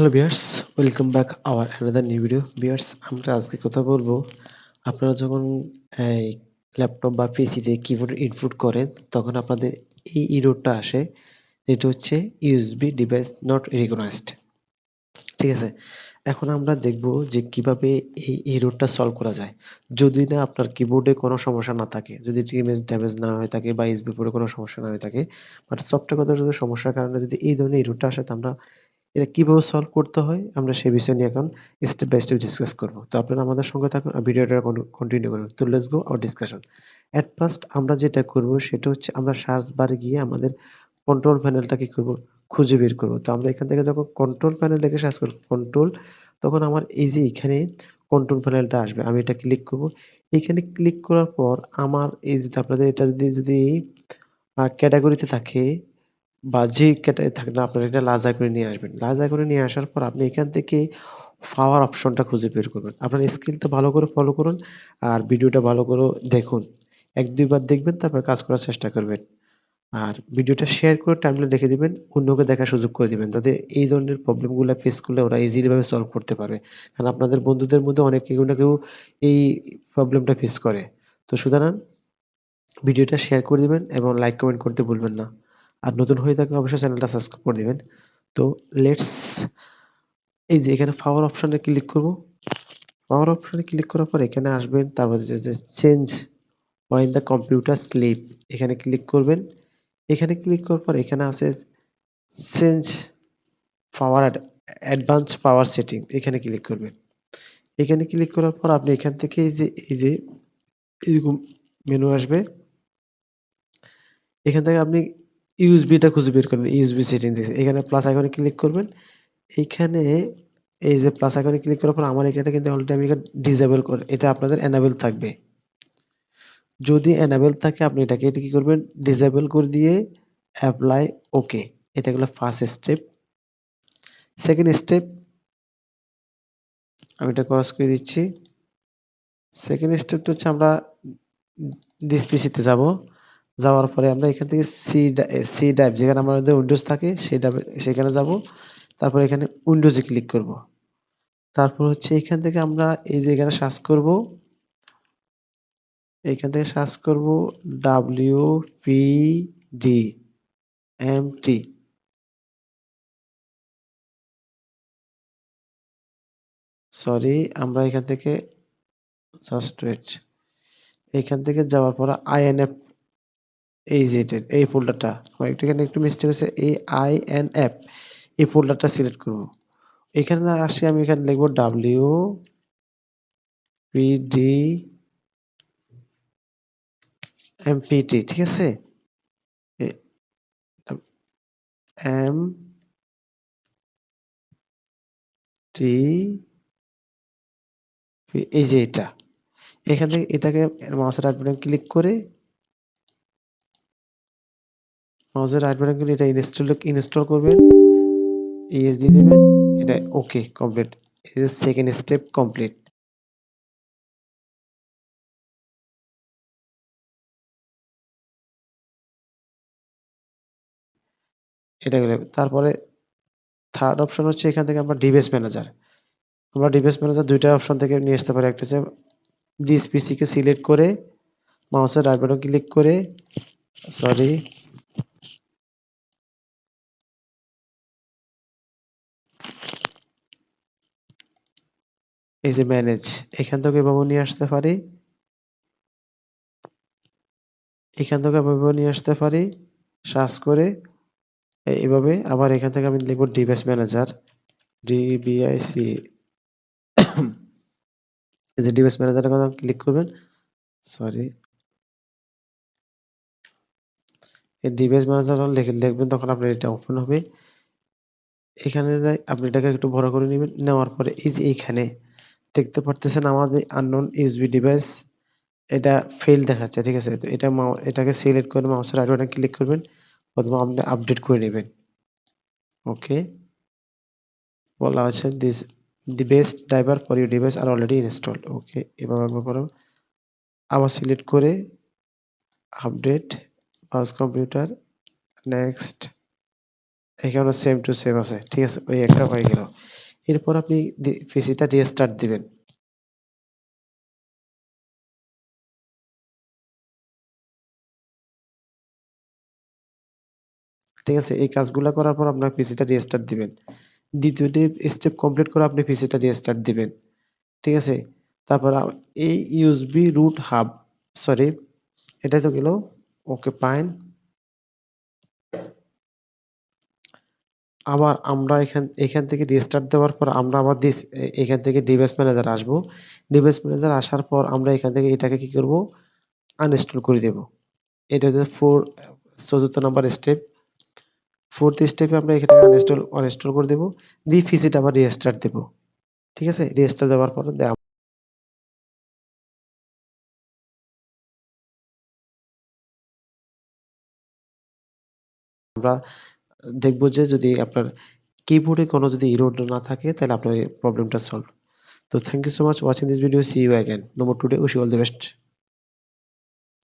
Hello viewers, welcome back hour another new video. Viewers, আমরা আজকে কথা বলবো আপনারা যখন এই ল্যাপটপ বা পিসিতে কিবোর্ড ইনপুট করেন তখন আপনাদের এই এররটা আসে, যেটা হচ্ছে ইউএসবি ডিভাইস নট রিকগনাইজড। ঠিক আছে? এখন আমরা দেখব যে কিভাবে এই এররটা সলভ করা যায়। যদি না আপনার কিবোর্ডে কোনো সমস্যা না থাকে, যদি ইমেজ ড্যামেজ না হয়ে থাকে বা ইউএসবি পোর্টে কোনো সমস্যা না হয়ে থাকে, বাট সফটওয়্যারগত যদি সমস্যার কারণে যদি এই ধরনের এররটা আসে, তো আমরা এটা কিভাবে সলভ করতে হয় আমরা সে বিষয় নিয়ে এখন স্টেপ বাই স্টেপ ডিসকাস করব। তো আপনারা আমাদের সঙ্গে থাকুন আর ভিডিওটা কন্টিনিউ করুন। তো let's go hour discussion. At first আমরা যেটা করব সেটা হচ্ছে আমরা সার্চ বারে গিয়ে আমাদের কন্ট্রোল প্যানেলটা কি করব, খুঁজে বের করব। তো আমরা এখান থেকে যখন কন্ট্রোল প্যানেল লিখে সার্চ করব কন্ট্রোল, তখন আমার এই যে এখানে কন্ট্রোল প্যানেলটা আসবে। আমি এটা ক্লিক করব। এখানে ক্লিক করার পর আমার এই যে আপনাদের এটা যদি ক্যাটেগরিতে থাকে বা যে থাকে না, আপনারা এটা লার্জ আইকনে নিয়ে আসবেন। লার্জ আইকনে নিয়ে আসার পর আপনি এখান থেকে পাওয়ার অপশনটা খুঁজে বের করবেন। আপনার স্কিলটা ভালো করে ফলো করুন আর ভিডিওটা ভালো করে দেখুন। ১-২ বার দেখবেন, তারপর কাজ করার চেষ্টা করবেন। আর ভিডিওটা শেয়ার করে টাইমলাইনে রেখে দিবেন, অন্যকে দেখার সুযোগ করে দিবেন। যাতে এই ধরনের প্রবলেমগুলা ফেস করলে ওরা ইজিলি ভাবে সলভ করতে পারবে। কারণ আপনাদের বন্ধুদের মধ্যে অনেকে কেউ না কেউ এই প্রবলেমটা ফেস করে। তো সুতরাং ভিডিওটা শেয়ার করে দিবেন এবং লাইক কমেন্ট করতে ভুলবেন না। আর নতুন হয়ে থাকলে অবশ্যই চ্যানেলটা সাবস্ক্রাইব করে দিবেন। তো লেটস, এই যে এখানে পাওয়ার অপশনে ক্লিক করব। পাওয়ার অপশনে ক্লিক করার পর এখানে আসবেন, তারপর যে change when the computer sleep, এখানে ক্লিক করবেন। এখানে ক্লিক করার পর এখানে আছে change power advance power setting, এখানে ক্লিক করবেন। এখানে ক্লিক করার পর আপনি এখান থেকে এই যে এরকম মেনু আসবে। এখান থেকে আপনি ইউএসবিটা খুঁজে বের করবেন। ইউএসবি সেটিং দিয়েছে। এখানে প্লাস আইকনে ক্লিক করবেন। এইখানে এই যে প্লাস আইকনে ক্লিক করার পর আমার এখানে কিন্তু অলরেডি আমি এটা ডিসেবল করে, এটা আপনাদের এনেবল থাকবে। যদি এনেবল থাকে আপনি এটা কি করবেন, ডিসেবল করে দিয়ে এপ্লাই ওকে। এটা হলো ফার্স্ট স্টেপ। সেকেন্ড স্টেপ আমি এটা ক্রস করে দিচ্ছি। সেকেন্ড স্টেপটা হচ্ছে আমরা দিস পিসিতে যাব। যাওয়ার পরে আমরা এখান থেকে সি ড্রাইভ, যেখানে আমাদের উইন্ডোজ থাকে সেখানে যাব। তারপর এখানে উইন্ডোজে ক্লিক করব। তারপর হচ্ছে এখান থেকে আমরা এই যে এখানে সার্চ করব, এখান থেকে সার্চ করব WPDMT। সরি, আমরা এখান থেকে জাস্ট ওয়েট। এখান থেকে যাওয়ার পর INF, এই যে এই ফোল্ডারটা আমার এখানে একটু মিস্টেক হয়েছে, এই INF এই ফোল্ডারটা সিলেক্ট করব। এখানে আসি, আমি এখানে লিখব WPDMPT, ঠিক আছে? MT, এই যে এটা। এখান থেকে এটাকে মাউসের রাইট বাটন ক্লিক করে এটা ইনস্টল করবেন। ইয়েস দিয়ে দিবেন। এটা ওকে কমপ্লিট। এই যে সেকেন্ড স্টেপ কমপ্লিট। এটা গেলে তারপরে থার্ড অপশন হচ্ছে এখান থেকে আমরা ডিভাইস ম্যানেজার। আমরা ডিভাইস ম্যানেজার দুইটা অপশন থেকে নিয়ে আসতে পারি। একটা হচ্ছে দিস পিসি কে সিলেক্ট করে মাউসের রাইট বাটন ক্লিক করে, সরি, এই যে ম্যানেজ, এখান থেকে এভাবে নিয়ে আসতে পারি। এখান থেকে এভাবে নিয়ে আসতে পারি সার্চ করে এভাবে। আবার এখান থেকে আমি লিখব ডিভাইস ম্যানেজার, ডিবিআইসি। এই যে ডিভাইস ম্যানেজারের কথা ক্লিক করবেন, সরি, এই ডিভাইস ম্যানেজার লিখবেন, তখন আপনার এটা ওপেন হবে। এখানে যাই আপনি এটাকে একটু বড় করে নেবেন। নেওয়ার পরে এই যে এইখানে দেখতে পারতেছেন আমাদের আননোন ইউএসবি ডিভাইস, এটা ফেল দেখাচ্ছে, ঠিক আছে? তো এটাকে সিলেক্ট করে মাউসের রাইট বাটন ক্লিক করবেন অথবা আপনি আপডেট করে নেবেন। ওকে, বলা আছে the best driver for your device are already installed. Okay, এভাবে আবার সিলেক্ট করে আপডেট মাউস কম্পিউটার, নেক্সট। এখানে সেম টু সেম আছে, ঠিক আছে? ওই একটা হয়ে গেল। এরপর আপনি পিসিটা রিস্টার্ট দিবেন। ঠিক আছে? এই কাজগুলা করার পর আপনার পিসিটা রিস্টার্ট দিবেন। ২য় স্টেপ কমপ্লিট করে আপনি পিসিটা রিস্টার্ট দিবেন। ঠিক আছে? তারপর এই ইউএসবি রুট হাব, সরি, এটাই তো গেল। Okay fine. আবার আমরা এখান থেকে রিস্টার্ট দেওয়ার পর আমরা আবার এখান থেকে ডিভাইস ম্যানেজার আসবো। ডিভাইস ম্যানেজার আসার পর আমরা এখান থেকে এটাকে কি করব? আনইনস্টল করে দেব। এটা হচ্ছে ৪র্থ নাম্বার স্টেপ। 4th স্টেপে আমরা এখানে আনইনস্টল করে দেব। দিয়ে পিসিটা আবার রিস্টার্ট দেব। ঠিক আছে? রিস্টার্ট দেওয়ার পর আমরা দেখব যে যদি আপনার কিবোর্ডে কোনো যদি এরর না থাকে তাহলে আপনার এই প্রবলেমটা সলভ। তো thank you so much watching this video. See you again. No more today. Wish you all the best.